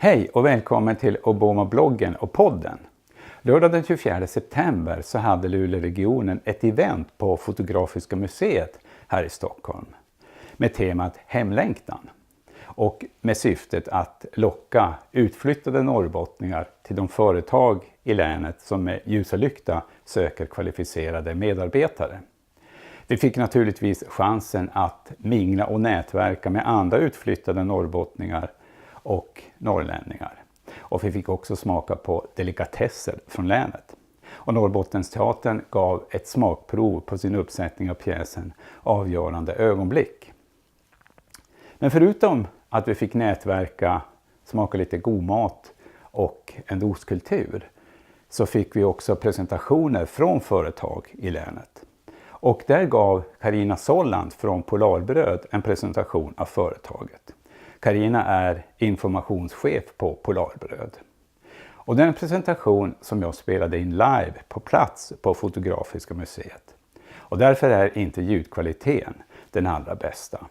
Hej och välkommen till Oboma-bloggen och podden. Lördag den 24 september så hade Luleåregionen ett event på Fotografiska museet här i Stockholm med temat Hemlängtan och med syftet att locka utflyttade norrbottningar till de företag i länet som med ljus och lykta söker kvalificerade medarbetare. Vi fick naturligtvis chansen att mingla och nätverka med andra utflyttade norrbottningar och norrlänningar. Och vi fick också smaka på delikatesser från länet. Och Norrbottensteatern gav ett smakprov på sin uppsättning av pjäsen Avgörande ögonblick. Men förutom att vi fick nätverka, smaka lite god mat och en dos kultur, så fick vi också presentationer från företag i länet. Och där gav Carina Solland från Polarbröd en presentation av företaget. Carina är informationschef på Polarbröd. Och den presentation som jag spelade in live på plats på Fotografiska museet. Och därför är inte ljudkvaliteten den allra bästa.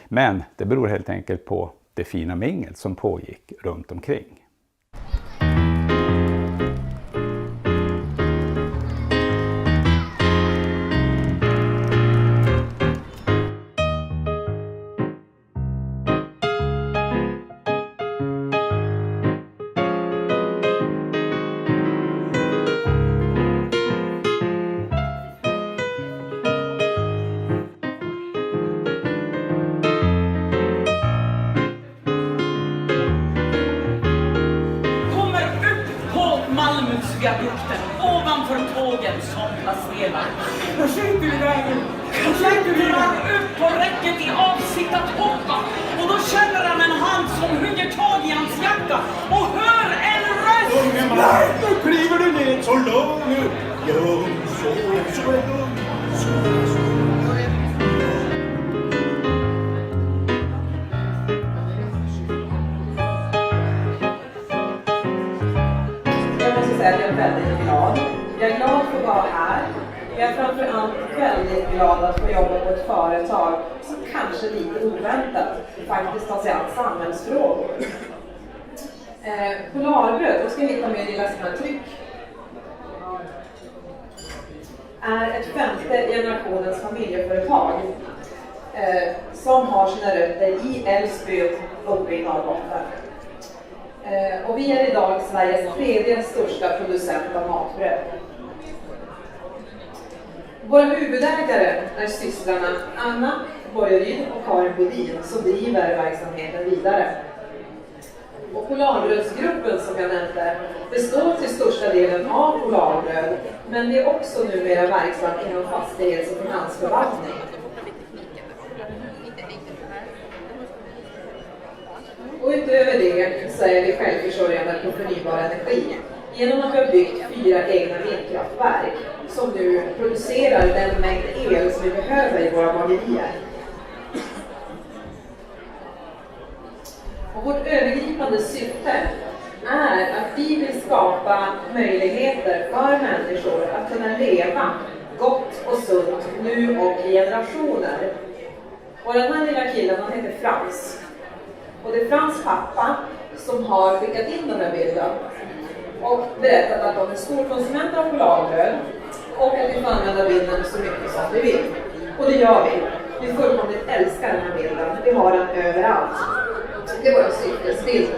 Men det beror helt enkelt på det fina mingel som pågick runt omkring. Viadukten ovanför tågen som passerar. Vad säger du där nu? Klättrar upp på räcket i avsikt att hoppa. Och då känner han en hand som hugger tag i hans jacka och hör en röst. Unge man, nej, nu kliver du ner så lugn nu. Lugn, så lugn. Jag är väldigt glad. Jag är glad för att vara här. Jag är framförallt väldigt glad att få jobba på ett företag som kanske lite oväntat faktiskt tar sig an samhällsfrågor. Polarbröd, då ska vi hitta med i läsarna tryck, är ett femte generationens familjeföretag som har sina rötter i Älvsbyn uppe i Norrbotten. Och vi är idag Sveriges tredje största producent av matbröd. Våra huvudägare är systrarna Anna Borgeryd och Karin Bodin som driver verksamheten vidare. Och Polarbrödsgruppen som jag nämnde består till största delen av Polarbröd, men vi är också numera verksamma inom fastighets- och finansförvaltning. Och utöver det så är vi självförsörjande på förnybar energi genom att vi har byggt 4 egna vindkraftverk som nu producerar den mängd el som vi behöver i våra bagerier. Och vårt övergripande syfte är att vi vill skapa möjligheter för människor att kunna leva gott och sunt nu och i generationer. Och den här lilla killen, han heter Frans. Och det är Frans pappa som har skickat in den här bilden och berättat att de är storkonsumenter av Polarbröd och att vi får använda bilden så mycket som vi vill. Och det gör vi. Vi fullkomligt älskar den här bilden. Vi har den överallt. Det är vår syftesbild.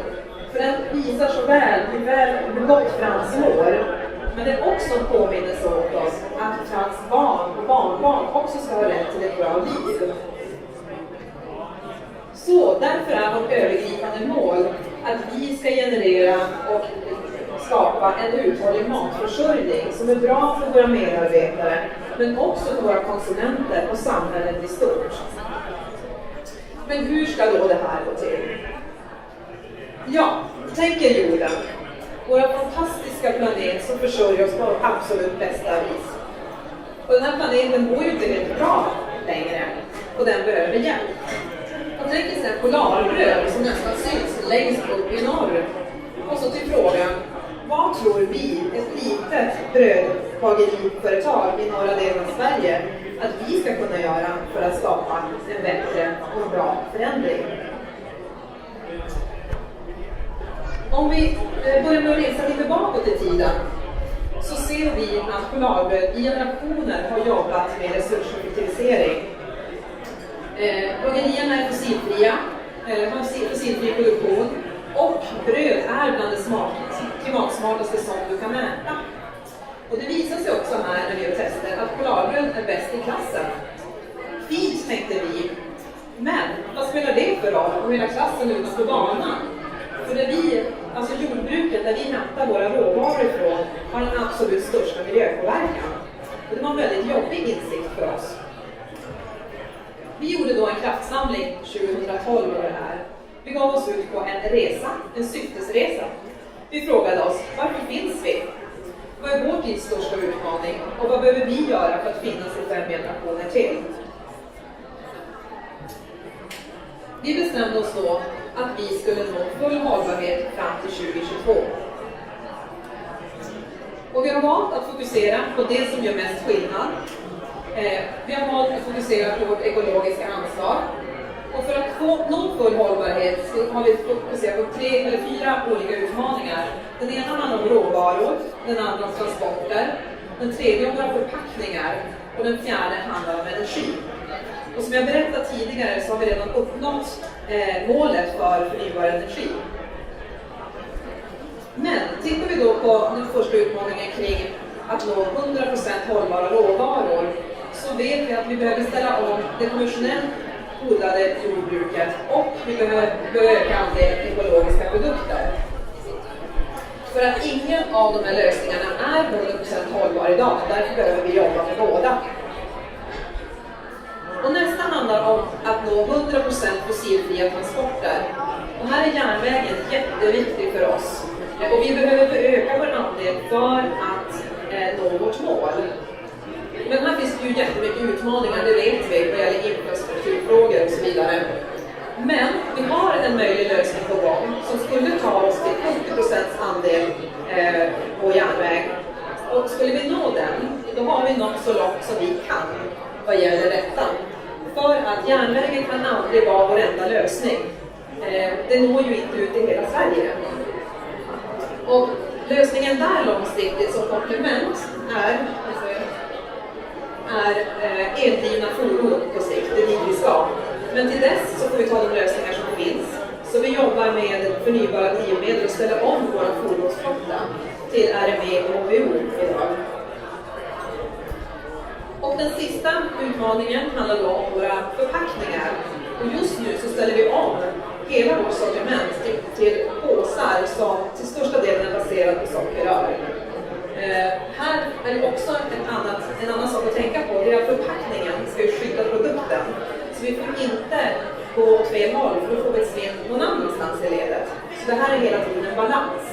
För den visar så väl hur gott Frans mår. Men det är också en påminnelse åt oss att Frans barn och barnbarn också ska ha rätt till ett bra liv. Så därför är vårt övergripande mål att vi ska generera och skapa en uthållig matförsörjning som är bra för våra medarbetare men också för våra konsumenter och samhället i stort. Men hur ska då det här gå till? Ja, tänk er jorden. Vår fantastiska planet som försörjer oss på absolut bästa vis. Och den här planeten går ju inte helt bra längre och den behöver hjälp. Och tänk er sen Polarbröd som nästan syns längst upp i norr. Och så till frågan, vad tror vi, ett litet brödbageriföretag i norra delen av Sverige, att vi ska kunna göra för att skapa en bättre och bra förändring? Om vi börjar med att resa lite bakåt i tiden så ser vi att Polarbröd i generationer har jobbat med resurseffektivisering. Bagerierna är fossilfria, har fossilfri produktion och bröd är bland det klimatsmartaste som du kan äta. Och det visar sig också här när vi gör tester att Polarbröd är bäst i klassen. Fint tänkte vi, men vad spelar det för roll om hela klassen är ute på banan? För där vi, alltså jordbruket, där vi hämtar våra råvaror ifrån, har den absolut största miljöpåverkan. Och det var en väldigt jobbig insikt för oss. Vi gjorde då en kraftsamling 2012 år här. Vi gav oss ut på en resa, en syftesresa. Vi frågade oss, varför finns vi? Vad är vår tids största utmaning? Och vad behöver vi göra för att finnas i 5 generationer till? Vi bestämde oss då att vi skulle nå full hållbarhet fram till 2022. Och vi har valt att fokusera på det som gör mest skillnad. Vi har valt att fokusera på vårt ekologiska ansvar. Och för att nå full hållbarhet så har vi fokuserat på 3 eller 4 olika utmaningar. Den ena handlar om råvaror, den andra om transporter, den tredje om våra förpackningar och den fjärde handlar om energi. Och som jag berättade tidigare så har vi redan uppnått målet för förnybar energi. Men tittar vi då på den första utmaningen kring att nå 100% hållbara råvaror så vet vi att vi behöver ställa om det konventionellt odlade jordbruket och vi behöver öka andelen ekologiska produkter. För att ingen av de här lösningarna är 100% hållbar idag, därför behöver vi jobba med båda. Och nästa handlar om att nå 100% fossilfria transporter. Och här är järnvägen jätteviktig för oss. Och vi behöver öka vår andel för att nå vårt mål. Men här finns det ju jättemycket utmaningar, det vet vi, vad gäller infrastrukturfrågor och så vidare. Men vi har en möjlig lösning på gång som skulle ta oss till 80% andel på järnväg. Och skulle vi nå den, då har vi nått så långt som vi kan vad gäller detta. För att järnvägen kan aldrig vara vår enda lösning. Det når ju inte ut i hela Sverige. Och lösningen där långsiktigt som komplement är eldrivna fordon på sikt, det är dit vi ska. Men till dess så får vi ta de lösningar som finns. Så vi jobbar med förnybara drivmedel och ställer om vår fordonsflotta till RME och HVO idag. Och den sista utmaningen handlar då om våra förpackningar. Och just nu så ställer vi om hela vårt sortiment till påsar som till största delen är baserade på sockerrör. Här är det också en annan sak att tänka på. Det är att förpackningen ska ju skydda produkten. Så vi får inte gå åt fel håll för då får vi ett svinn någon annanstans i ledet. Så det här är hela tiden en balans.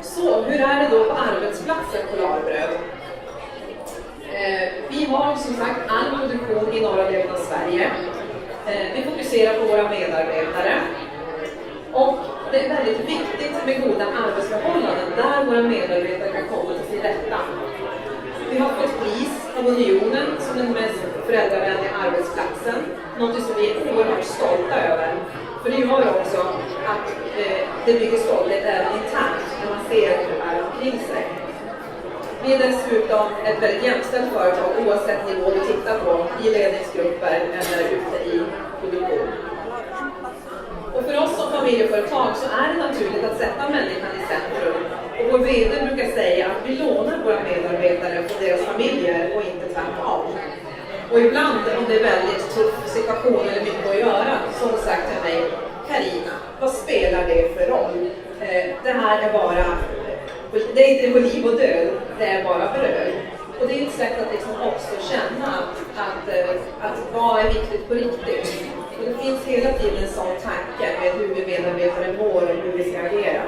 Så hur är det då på arbetsplatsen Polarbröd? Vi har som sagt all produktion i norra delen av Sverige. Vi fokuserar på våra medarbetare. Och det är väldigt viktigt med goda arbetsförhållanden där våra medarbetare kan komma till sin rätta. Vi har fått pris av Unionen som den mest föräldravänliga arbetsplatsen. Något som vi är oerhört stolta över. För det gör också att det bygger stolthet även internt när man ser hur det är omkring sig. Vi är dessutom ett väldigt jämställt företag oavsett nivå du tittar på i ledningsgrupper eller ute i produktion. Och för oss som familjeföretag så är det naturligt att sätta människan i centrum. Och vår VD brukar säga att vi lånar våra medarbetare från deras familjer och inte tvärtom. Och ibland om det är väldigt tuff situation eller mycket att göra så har hon sagt till mig, Carina, vad spelar det för roll? Det här är bara, det är inte på liv och död, det är bara bröd. Och det är ett sätt att liksom också känna att vad är viktigt på riktigt. Och det finns hela tiden en sån tanke med hur vi medarbetare mår och hur vi ska agera.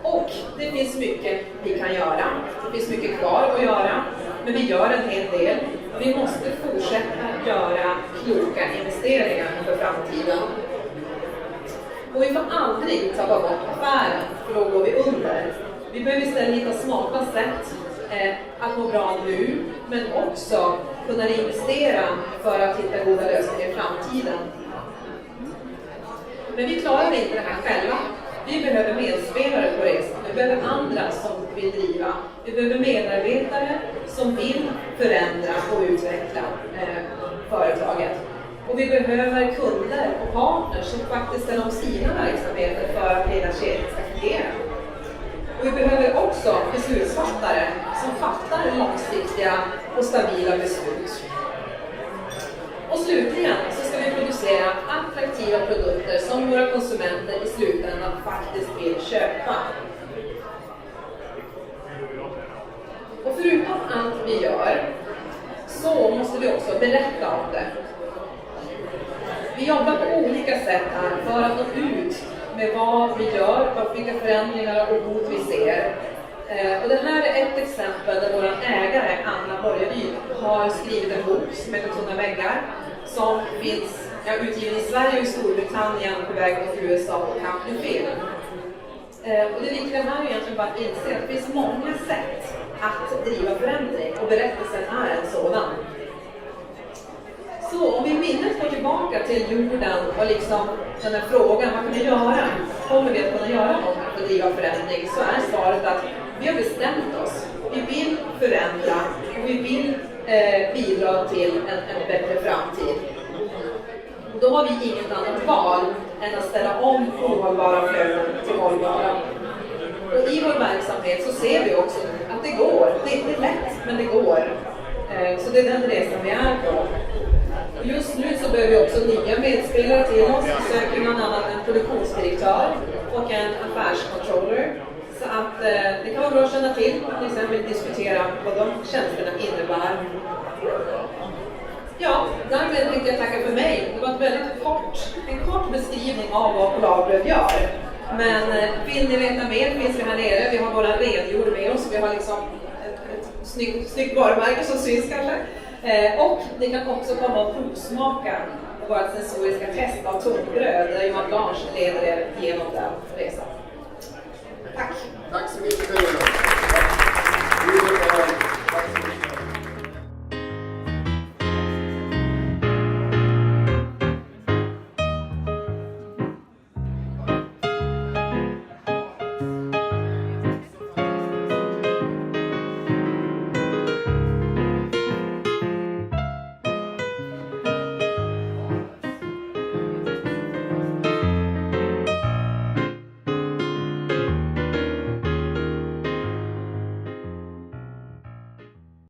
Och det finns mycket vi kan göra. Det finns mycket kvar att göra. Men vi gör en hel del. Vi måste fortsätta göra kloka investeringar för framtiden. Och vi får aldrig tappa bort affären, för då går vi under. Vi behöver istället hitta smarta sätt att må bra nu, men också kunna investera för att hitta goda lösningar i framtiden. Men vi klarar inte det här själva. Vi behöver medspelare på resan. Vi behöver andra som vill driva. Vi behöver medarbetare som vill förändra och utveckla företaget. Och vi behöver kunder och partners som faktiskt ställer om sina verksamheter för att hela kedjan ska fungera. Och vi behöver också beslutsfattare som fattar långsiktiga och stabila beslut. Och slutligen så ska vi producera attraktiva produkter som våra konsumenter i slutändan faktiskt vill köpa. Och förutom allt vi gör så måste vi också berätta om det. Vi jobbar på olika sätt här för att nå ut med vad vi gör, vilka förändringar och hot vi ser. Och det här är ett exempel där vår ägare Anna Borgeryd har skrivit en bok som heter Tunna väggar som finns utgiven i Sverige och i Storbritannien på väg mot USA och Camp Film. Och det viktiga här är egentligen bara att inse att det finns många sätt att driva förändring och berättelsen är en sådan. Så om vi minnet går tillbaka till jorden och liksom den här frågan, vad kan vi göra? Kommer vi att kunna göra något för att driva förändring? Så är svaret att vi har bestämt oss. Vi vill förändra och vi vill bidra till en bättre framtid. Då har vi inget annat val än att ställa om ohållbara flöden till hållbara. Och i vår verksamhet så ser vi också att det går. Det är inte lätt, men det går. Så det är den resan vi är på. Just nu så behöver vi också nya medspelare till oss. Vi söker bland annat en produktionsdirektör och en affärscontroller. Så att det kan vara bra att känna till exempel diskutera vad de tjänsterna innebär. Ja, därmed tänkte jag tacka för mig. Det var en kort beskrivning av vad Polarbröd gör. Men vill ni veta mer finns vi här nere. Vi har våra renjord med oss. Vi har liksom ett snyggt varumärke som syns kanske. Och ni kan också komma och provsmaka vårt sensoriska test av tunnbröd där Johan Blanche leder er genom den resan. Tack! Tack så mycket.